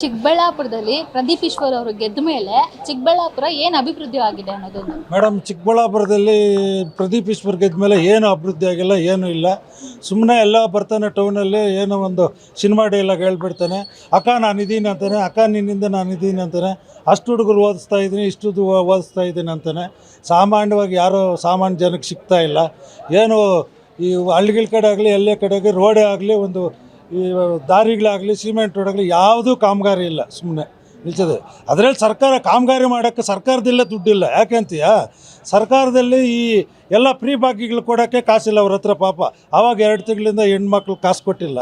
ಚಿಕ್ಕಬಳ್ಳಾಪುರದಲ್ಲಿ ಪ್ರದೀಪ್ ಈಶ್ವರ್ ಅವರು ಗೆದ್ದ ಮೇಲೆ ಚಿಕ್ಕಬಳ್ಳಾಪುರ ಏನು ಅಭಿವೃದ್ಧಿ ಆಗಿದೆ ಅನ್ನೋದೊಂದು. ಮೇಡಮ್, ಚಿಕ್ಕಬಳ್ಳಾಪುರದಲ್ಲಿ ಪ್ರದೀಪ್ ಈಶ್ವರ್ ಗೆದ್ದ ಮೇಲೆ ಏನು ಅಭಿವೃದ್ಧಿ ಆಗಿಲ್ಲ, ಏನೂ ಇಲ್ಲ. ಸುಮ್ಮನೆ ಎಲ್ಲ ಬರ್ತಾನೆ ಟೌನಲ್ಲಿ, ಏನೋ ಒಂದು ಸಿನಿಮಾ ಡೈಲಾಗ್ ಹೇಳ್ಬಿಡ್ತಾನೆ. ಅಕ್ಕ ನಾನಿದ್ದೀನಿ ಅಂತಾನೆ, ಅಕ್ಕ ನಿನ್ನಿಂದ ನಾನಿದ್ದೀನಿ ಅಂತಾನೆ. ಅಷ್ಟು ಹುಡುಗರು ಓದಿಸ್ತಾ ಇದ್ದೀನಿ, ಇಷ್ಟು ಓದಿಸ್ತಾ ಇದ್ದೀನಿ ಅಂತಾನೆ. ಸಾಮಾನ್ಯವಾಗಿ ಯಾರೋ ಸಾಮಾನ್ಯ ಜನಕ್ಕೆ ಸಿಗ್ತಾ ಇಲ್ಲ. ಏನು ಈ ಹಳ್ಳಿಗಳ ಕಡೆ ಆಗಲಿ, ಎಲ್ಲೇ ಕಡೆಗೆ ರೋಡೇ ಆಗಲಿ, ಒಂದು ಈ ದಾರಿಗಳಾಗಲಿ, ಸಿಮೆಂಟ್ ರೋಡಾಗಲಿ ಯಾವುದೂ ಕಾಮಗಾರಿ ಇಲ್ಲ, ಸುಮ್ಮನೆ ನಿಲ್ತದೆ. ಅದರಲ್ಲಿ ಸರ್ಕಾರ ಕಾಮಗಾರಿ ಮಾಡೋಕ್ಕೆ ಸರ್ಕಾರದಲ್ಲೇ ದುಡ್ಡಿಲ್ಲ. ಯಾಕೆಂತೀಯ, ಸರ್ಕಾರದಲ್ಲಿ ಈ ಎಲ್ಲ ಫ್ರೀ ಬಾಕಿಗಳು ಕೊಡೋಕ್ಕೆ ಕಾಸಿಲ್ಲ ಅವ್ರ ಹತ್ರ. ಪಾಪ ಆವಾಗ 2 ತಿಂಗಳಿಂದ ಹೆಣ್ಮಕ್ಳು ಕಾಸು ಕೊಟ್ಟಿಲ್ಲ.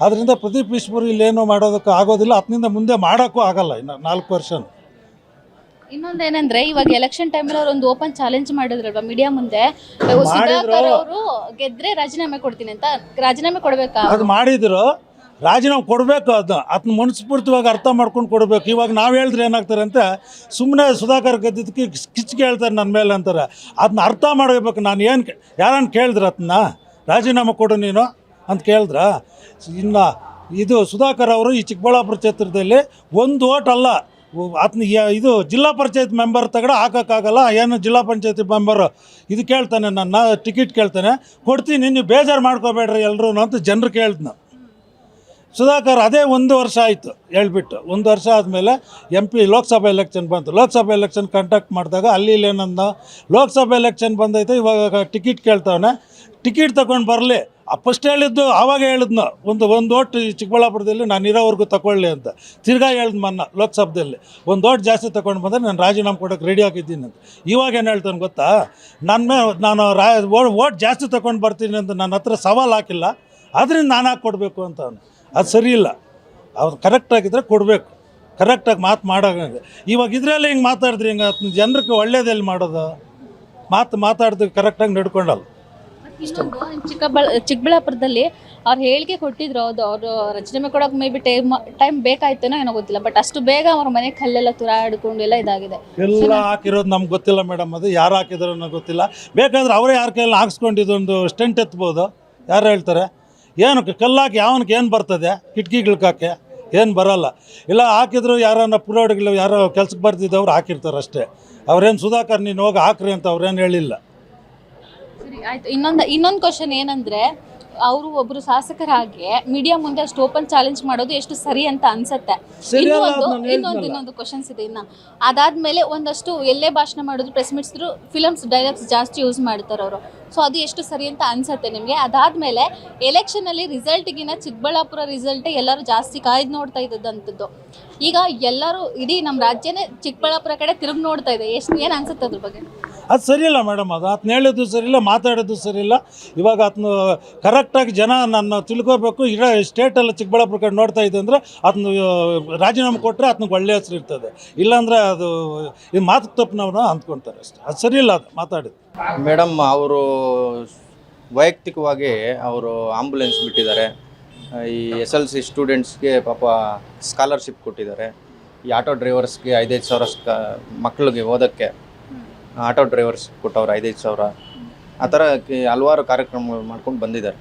ಆದ್ದರಿಂದ ಪ್ರದೀಪ್ ಈಶ್ವರ್ ಇಲ್ಲೇನೋ ಮಾಡೋದಕ್ಕೆ ಆಗೋದಿಲ್ಲ, ಅದರಿಂದ ಮುಂದೆ ಮಾಡೋಕ್ಕೂ ಆಗಲ್ಲ ಇನ್ನು 4 ವರ್ಷ. ಇನ್ನೊಂದೇನಂದ್ರೆ, ಇವಾಗ ಎಲೆಕ್ಷನ್ ಟೈಮಲ್ಲಿ ಅವ್ರು ಒಂದು ಓಪನ್ ಚಾಲೆಂಜ್ ಮಾಡಿದ್ರಲ್ವಾ ಮೀಡಿಯಾ ಮುಂದೆ, ಸುಧಾಕರ್ ಅವರು ಗೆದ್ರೆ ರಾಜೀನಾಮೆ ಕೊಡ್ತೀನಿ ಅಂತ. ರಾಜೀನಾಮೆ ಕೊಡ್ಬೇಕಾ? ಅದು ಮಾಡಿದ್ರು, ರಾಜೀನಾಮೆ ಕೊಡಬೇಕು. ಅದನ್ನ ಮನಸ್ಫೂರ್ತಿಯಾಗಿ ಅರ್ಥ ಮಾಡ್ಕೊಂಡು ಕೊಡಬೇಕು. ಇವಾಗ ನಾವು ಹೇಳಿದ್ರೆ ಏನಾಗ್ತಾರೆ ಅಂತ ಸುಮ್ಮನೆ ಸುಧಾಕರ್ ಗೆದ್ದಿದ್ದಕ್ಕೆ ಕಿಚ್ಚಿಗೆ ಹೇಳ್ತಾರೆ ನನ್ನ ಮೇಲೆ ಅಂತಾರೆ. ಅದನ್ನ ಅರ್ಥ ಮಾಡಬೇಕು. ನಾನು ಏನು ಯಾರನ್ನು ಕೇಳಿದ್ರೆ ಅದನ್ನ ರಾಜೀನಾಮೆ ಕೊಡು ನೀನು ಅಂತ ಕೇಳಿದ್ರ? ಇನ್ನು ಇದು ಸುಧಾಕರ್ ಅವರು ಈ ಚಿಕ್ಕಬಳ್ಳಾಪುರ ಕ್ಷೇತ್ರದಲ್ಲಿ ಒಂದು ಓಟ್ ಅಲ್ಲ, ಅದನ್ನ ಇದು ಜಿಲ್ಲಾ ಪಂಚಾಯತ್ ಮೆಂಬರ್ ತಗಡೆ ಹಾಕೋಕ್ಕಾಗಲ್ಲ. ಏನು ಜಿಲ್ಲಾ ಪಂಚಾಯತಿ ಮೆಂಬರು ಇದು ಕೇಳ್ತಾನೆ, ನನ್ನ ಟಿಕೆಟ್ ಕೇಳ್ತಾನೆ, ಕೊಡ್ತೀನಿ ನೀವು ಬೇಜಾರು ಮಾಡ್ಕೋಬೇಡ್ರಿ ಎಲ್ಲರೂ ಅಂತ ಜನರು ಕೇಳಿದ್ನ. ಸುಧಾಕರ್ ಅದೇ 1 ವರ್ಷ ಆಯಿತು ಹೇಳ್ಬಿಟ್ಟು. 1 ವರ್ಷ ಆದಮೇಲೆ MP ಲೋಕಸಭಾ ಎಲೆಕ್ಷನ್ ಬಂತು. ಲೋಕಸಭಾ ಎಲೆಕ್ಷನ್ ಕಂಡಕ್ಟ್ ಮಾಡಿದಾಗ ಅಲ್ಲಿ ಇಲ್ಲೇನಂದ, ಲೋಕಸಭಾ ಎಲೆಕ್ಷನ್ ಬಂದೈತೆ, ಇವಾಗ ಟಿಕೆಟ್ ಕೇಳ್ತಾವನೆ, ಟಿಕೆಟ್ ತೊಗೊಂಡು ಬರಲಿ. ಫಸ್ಟ್ ಹೇಳಿದ್ದು ಆವಾಗ ಹೇಳಿದ್ನು, ಒಂದು ಓಟ್ ಚಿಕ್ಕಬಳ್ಳಾಪುರದಲ್ಲಿ ನಾನು ಇರೋವರೆಗೂ ತಗೊಳ್ಳಿ ಅಂತ. ತಿರ್ಗಾ ಹೇಳಿದ್ ಮೊನ್ನೆ ಲೋಕಸಭೆಯಲ್ಲಿ 1 ಓಟ್ ಜಾಸ್ತಿ ತೊಗೊಂಡು ಬಂದರೆ ನಾನು ರಾಜೀನಾಮೆ ಕೊಡೋಕ್ಕೆ ರೆಡಿ ಆಗಿದ್ದೀನಿ ಅಂತ. ಇವಾಗ ಏನು ಹೇಳ್ತಾನೆ ಗೊತ್ತಾ, ನಾನು ಓಟ್ ಜಾಸ್ತಿ ತೊಗೊಂಡು ಬರ್ತೀನಿ ಅಂತ ನನ್ನ ಹತ್ರ ಸವಾಲು ಹಾಕಿಲ್ಲ, ಅದರಿಂದ ನಾನು ಹಾಕಿ ಕೊಡಬೇಕು ಅಂತ ಅವನು. ಅದು ಸರಿ ಇಲ್ಲ. ಅವ್ರು ಕರೆಕ್ಟಾಗಿದ್ದರೆ ಕೊಡಬೇಕು, ಕರೆಕ್ಟಾಗಿ ಮಾಡೋಂಗೆ. ಇವಾಗ ಇದರಲ್ಲಿ ಹಿಂಗೆ ಮಾತಾಡಿದ್ರೆ ಹಿಂಗೆ ಜನರಿಗೆ ಒಳ್ಳೇದಲ್ಲಿ ಮಾಡೋದು. ಮಾತಾಡಿದ್ರೆ ಕರೆಕ್ಟಾಗಿ ನಡ್ಕೊಂಡಲ್ಲ. ಚಿಕ್ಕಬಳ್ಳಾಪುರದಲ್ಲಿ ಅವ್ರು ಹೇಳಿಕೆ ಕೊಟ್ಟಿದ್ರು, ಅವರು ರಾಜೀನಾಮೆ ಕೊಡೋಕೆ ಮೇ ಬಿ ಟೈಮ್ ಬೇಕಾಯ್ತೇನೋ ಏನೋ ಗೊತ್ತಿಲ್ಲ, ಬಟ್ ಅಷ್ಟು ಬೇಗ ಅವ್ರ ಮನೆ ಕಲ್ಲೆಲ್ಲ ತುರಾಡ್ಕೊಂಡು ಎಲ್ಲ ಇದಾಗಿದೆ. ಎಲ್ಲ ಹಾಕಿರೋದು ನಮ್ಗೆ ಗೊತ್ತಿಲ್ಲ ಮೇಡಮ್, ಅದು ಯಾರು ಹಾಕಿದ್ರು ಅನ್ನೋ ಗೊತ್ತಿಲ್ಲ. ಬೇಕಾದ್ರೆ ಅವರೇ ಯಾರ ಕೈಯಲ್ಲಿ ಹಾಕ್ಸ್ಕೊಂಡಿದ್ದೊಂದು ಸ್ಟೆಂಟ್ ಎತ್ಬೋದು, ಯಾರು ಹೇಳ್ತಾರೆ? ಏನು ಕಲ್ಲಾಕಿ ಯಾವನಿಗೆ ಏನು ಬರ್ತದೆ? ಕಿಟಕಿಗಳ್ಕಾಕೆ ಏನು ಬರೋಲ್ಲ. ಇಲ್ಲ ಹಾಕಿದ್ರು ಯಾರನ್ನ ಪುರೋಡಿಗಳು ಯಾರೋ ಕೆಲ್ಸಕ್ಕೆ ಬರ್ತಿದ್ದವ್ರು ಹಾಕಿರ್ತಾರೆ ಅಷ್ಟೇ. ಅವ್ರೇನು ಸುಧಾಕರ್ ನೀನು ಹೋಗಿ ಹಾಕ್ರಿ ಅಂತ ಅವ್ರೇನು ಹೇಳಿಲ್ಲ. ಸರಿ ಆಯ್ತು. ಇನ್ನೊಂದು ಕ್ವಶನ್ ಏನಂದ್ರೆ, ಅವರು ಒಬ್ರು ಶಾಸಕರಾಗಿ ಮೀಡಿಯಾ ಮುಂದೆ ಅಷ್ಟು ಓಪನ್ ಚಾಲೆಂಜ್ ಮಾಡೋದು ಎಷ್ಟು ಸರಿ ಅಂತ ಅನ್ಸುತ್ತೆ? ಇನ್ನೊಂದು ಕ್ವಶನ್ಸ್ ಇದೆ. ಅದಾದ್ಮೇಲೆ ಒಂದಷ್ಟು ಎಲ್ಲೇ ಭಾಷಣ ಮಾಡಿದ್ರು, ಪ್ರೆಸ್ ಮೀಟ್ಸ್ ಫಿಲಮ್ಸ್ ಡೈಲಾಗ್ಸ್ ಜಾಸ್ತಿ ಯೂಸ್ ಮಾಡ್ತಾರೆ ಅವರು. ಸೊ ಅದು ಎಷ್ಟು ಸರಿ ಅಂತ ಅನ್ಸುತ್ತೆ ನಿಮಗೆ? ಅದಾದ್ಮೇಲೆ ಎಲೆಕ್ಷನಲ್ಲಿ ರಿಸಲ್ಟ್ಗಿನ್ನ ಚಿಕ್ಕಬಳ್ಳಾಪುರ ರಿಸಲ್ಟೇ ಎಲ್ಲರೂ ಜಾಸ್ತಿ ಕಾಯ್ದು ನೋಡ್ತಾ ಇದ್ದದಂಥದ್ದು. ಈಗ ಎಲ್ಲರೂ ಇಡೀ ನಮ್ಮ ರಾಜ್ಯನೇ ಚಿಕ್ಕಬಳ್ಳಾಪುರ ಕಡೆ ತಿರುಗಿ ನೋಡ್ತಾ ಇದೆ. ಏನು ಅನ್ಸುತ್ತೆ ಅದ್ರ ಬಗ್ಗೆ? ಅದು ಸರಿಯಿಲ್ಲ ಮೇಡಮ್. ಅದನ್ನ ಹೇಳಿದ್ದು ಸರಿಯಿಲ್ಲ, ಮಾತಾಡೋದು ಸರಿಯಿಲ್ಲ. ಇವಾಗ ಅದನ್ನು ಕರೆಕ್ಟಾಗಿ ಜನ ನನ್ನ ತಿಳ್ಕೋಬೇಕು. ಇರೋ ಸ್ಟೇಟೆಲ್ಲ ಚಿಕ್ಕಬಳ್ಳಾಪುರ ಕಡೆ ನೋಡ್ತಾ ಇದೆ ಅಂದರೆ ಅದನ್ನು ರಾಜೀನಾಮೆ ಕೊಟ್ಟರೆ ಅದಕ್ಕೆ ಒಳ್ಳೆಯ ಹೆಸರು ಇರ್ತದೆ. ಇಲ್ಲಾಂದರೆ ಅದು ಇದು ಮಾತು ತಪ್ಪನವನ್ನ ಅಂದ್ಕೊಳ್ತಾರೆ ಅಷ್ಟೇ. ಅದು ಸರಿಯಿಲ್ಲ ಅದು ಮಾತಾಡಿದ್ದು. ಮೇಡಮ್, ಅವರು ವೈಯಕ್ತಿಕವಾಗಿ ಅವರು ಆಂಬುಲೆನ್ಸ್ ಬಿಟ್ಟಿದ್ದಾರೆ. ಈ SLC ಸ್ಟೂಡೆಂಟ್ಸ್ಗೆ ಪಾಪ ಸ್ಕಾಲರ್ಶಿಪ್ ಕೊಟ್ಟಿದ್ದಾರೆ. ಈ ಆಟೋ ಡ್ರೈವರ್ಸ್ಗೆ 5,5 ಸಾವಿರ ಮಕ್ಕಳಿಗೆ ಓದೋಕ್ಕೆ ಆಟೋ ಡ್ರೈವರ್ಸ್ ಕೊಟ್ಟವ್ರು 5,5 ಸಾವಿರ. ಆ ಥರ ಹಲವಾರು ಕಾರ್ಯಕ್ರಮಗಳು ಮಾಡ್ಕೊಂಡು ಬಂದಿದ್ದಾರೆ.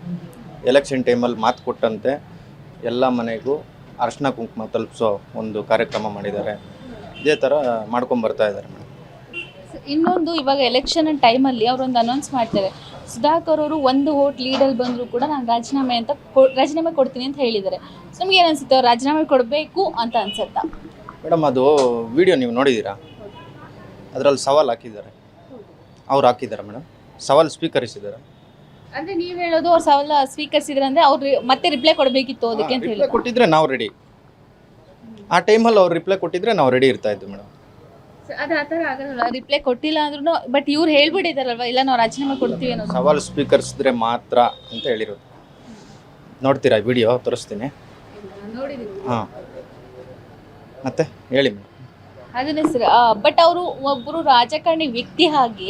ಎಲೆಕ್ಷನ್ ಟೈಮಲ್ಲಿ ಮಾತು ಕೊಟ್ಟಂತೆ ಎಲ್ಲ ಮನೆಗೂ ಅರಿಶಿನ ಕುಂಕುಮ ತಲುಪಿಸೋ ಒಂದು ಕಾರ್ಯಕ್ರಮ ಮಾಡಿದ್ದಾರೆ. ಇದೇ ಥರ ಮಾಡ್ಕೊಂಡು ಬರ್ತಾ ಇದ್ದಾರೆ ಮೇಡಮ್. ಇನ್ನೊಂದು, ಇವಾಗ ಎಲೆಕ್ಷನ್ ಟೈಮಲ್ಲಿ ಅವರೊಂದು ಅನೌನ್ಸ್ ಮಾಡ್ತಾರೆ, ಸುಧಾಕರ್ ಅವರು 1 ಓಟ್ ಲೀಡಲ್ಲಿ ಬಂದರೂ ಕೂಡ ನಾನು ರಾಜೀನಾಮೆ ಕೊಡ್ತೀನಿ ಅಂತ ಹೇಳಿದ್ದಾರೆ. ಸೊ ನಿಮ್ಗೆ ಏನು ಅನ್ಸುತ್ತೆ, ಅವ್ರು ರಾಜೀನಾಮೆ ಕೊಡಬೇಕು ಅಂತ ಅನ್ಸುತ್ತಾ? ಮೇಡಮ್, ಅದು ವಿಡಿಯೋ ನೀವು ನೋಡಿದ್ದೀರಾ? ಅದರಲ್ಲಿ ಸವಾಲು ಹಾಕಿದ್ದಾರೆ, ಅವ್ರು ಹಾಕಿದ್ದಾರೆ ಮೇಡಮ್. ಸವಾಲು ಸ್ವೀಕರಿಸಿದ್ದಾರೆ. ಅಂದರೆ ನೀವು ಹೇಳೋದು ಅವ್ರು ಸವಾಲು ಸ್ವೀಕರಿಸಿದ್ರೆ ಅಂದರೆ ಅವ್ರು ಮತ್ತೆ ರಿಪ್ಲೈ ಕೊಡಬೇಕಿತ್ತು ಅದಕ್ಕೆ ಅಂತ ಹೇಳಿ. ಕೊಟ್ಟಿದ್ರೆ ನಾವು ರೆಡಿ. ಆ ಟೈಮಲ್ಲಿ ಅವ್ರು ರಿಪ್ಲೈ ಕೊಟ್ಟಿದ್ರೆ ನಾವು ರೆಡಿ ಇರ್ತಾ ಇದ್ವಿ ಮೇಡಮ್. ಅದು ಆ ಥರ ಆಗಲ್ಲ, ರಿಪ್ಲೈ ಕೊಟ್ಟಿಲ್ಲ ಅಂದ್ರೂ. ಬಟ್ ಇವ್ರು ಹೇಳ್ಬಿಟ್ಟಿದ್ದಾರಲ್ವ, ಇಲ್ಲ ನಾವು ರಾಜೀನಾಮೆ ಕೊಡ್ತೀವಿ ಅನ್ನೋದು. ಸವಾಲು ಸ್ವೀಕರಿಸಿದ್ರೆ ಮಾತ್ರ ಅಂತ ಹೇಳಿರೋದು. ನೋಡ್ತೀರಾ ವಿಡಿಯೋ? ತೋರಿಸ್ತೀನಿ. ಹಾಂ, ಮತ್ತೆ ಹೇಳಿ ಮೇಡಮ್. ಅದನ್ನೇ ಸರ್. ಬಟ್ ಅವರು ಒಬ್ಬರು ರಾಜಕಾರಣಿ ವ್ಯಕ್ತಿ ಆಗಿ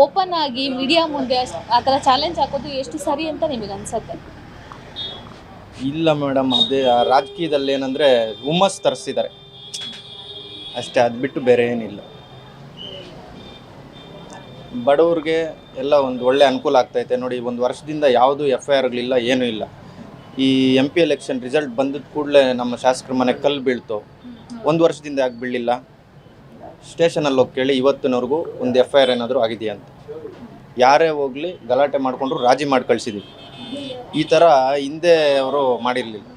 ಓಪನ್ ಆಗಿ ಮೀಡಿಯಾ ಮುಂದೆ ಆ ಥರ ಚಾಲೆಂಜ್ ಹಾಕೋದು ಎಷ್ಟು ಸರಿ ಅಂತ ನಿಮಗೆ ಅನ್ಸುತ್ತೆ? ಇಲ್ಲ ಮೇಡಮ್, ಅದೇ ರಾಜಕೀಯದಲ್ಲಿ ಏನಂದರೆ ಹುಮ್ಮಸ್ ತರಿಸಿದ್ದಾರೆ ಅಷ್ಟೇ, ಅದು ಬಿಟ್ಟು ಬೇರೆ ಏನಿಲ್ಲ. ಬಡವ್ರಿಗೆ ಎಲ್ಲ ಒಂದು ಒಳ್ಳೆ ಅನುಕೂಲ ಆಗ್ತೈತೆ ನೋಡಿ. 1 ವರ್ಷದಿಂದ ಯಾವುದೂ FIRಗಳಿಲ್ಲ, ಏನೂ ಇಲ್ಲ. ಈ MP ಎಲೆಕ್ಷನ್ ರಿಸಲ್ಟ್ ಬಂದಿದ್ದ ಕೂಡಲೇ ನಮ್ಮ ಶಾಸಕರ ಮನೆ ಕಲ್ಲು ಬೀಳ್ತು. 1 ವರ್ಷದಿಂದ ಯಾಕೆ ಬೀಳಲಿಲ್ಲ? ಸ್ಟೇಷನಲ್ಲಿ ಹೋಗಿ ಕೇಳಿ, ಇವತ್ತಿನವರೆಗೂ ಒಂದು FIR ಏನಾದರೂ ಆಗಿದೆಯಾ ಅಂತ. ಯಾರೇ ಹೋಗಲಿ ಗಲಾಟೆ ಮಾಡಿಕೊಂಡ್ರು ರಾಜಿ ಮಾಡಿ ಕಳಿಸಿದ್ವಿ. ಈ ಥರ ಹಿಂದೆ ಅವರು ಮಾಡಿರಲಿಲ್ಲ.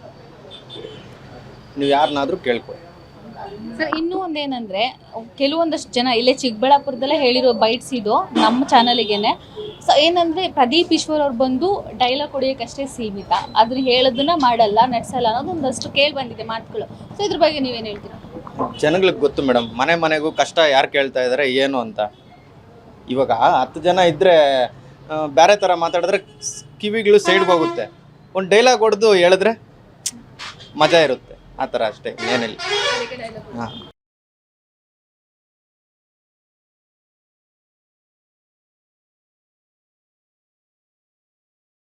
ನೀವು ಯಾರನ್ನಾದರೂ ಕೇಳ್ಕೊಳ್ಳಿ. ಸರ್ ಇನ್ನೂ ಒಂದೇನಂದ್ರೆ, ಕೆಲವೊಂದಷ್ಟು ಜನ ಇಲ್ಲೇ ಚಿಕ್ಕಬಳ್ಳಾಪುರದಲ್ಲೇ ಹೇಳಿರೋ ಬೈಟ್ಸ್ ಇದು ನಮ್ಮ ಚಾನಲಿಗೇನೆ. ಸೊ ಏನಂದ್ರೆ, ಪ್ರದೀಪ್ ಈಶ್ವರ್ ಅವ್ರು ಬಂದು ಡೈಲಾಗ್ ಹೊಡೆಯೋಕ್ಕಷ್ಟೇ ಸೀಮಿತ, ಅದನ್ನ ಹೇಳೋದನ್ನ ಮಾಡಲ್ಲ, ನಡೆಸಲ್ಲ ಅನ್ನೋದು ಒಂದಷ್ಟು ಕೇಳಿ ಬಂದಿದೆ ಮಾತುಗಳು. ಸೊ ಇದ್ರ ಬಗ್ಗೆ ನೀವೇನು ಹೇಳ್ತೀರಾ? ಜನಗಳಿಗೆ ಗೊತ್ತು ಮೇಡಮ್, ಮನೆಗೂ ಕಷ್ಟ ಯಾರು ಕೇಳ್ತಾ ಇದ್ದಾರೆ ಏನು ಅಂತ. ಇವಾಗ 10 ಜನ ಇದ್ದರೆ ಬೇರೆ ಥರ ಮಾತಾಡಿದ್ರೆ ಕಿವಿಗಳು ಸೈಡ್ಗೆ ಹೋಗುತ್ತೆ. ಒಂದು ಡೈಲಾಗ್ ಹೊಡೆದು ಹೇಳಿದ್ರೆ ಮಜಾ ಇರುತ್ತೆ, ಆ ಥರ ಅಷ್ಟೇ, ಏನಿಲ್ಲ. ಹಾಂ.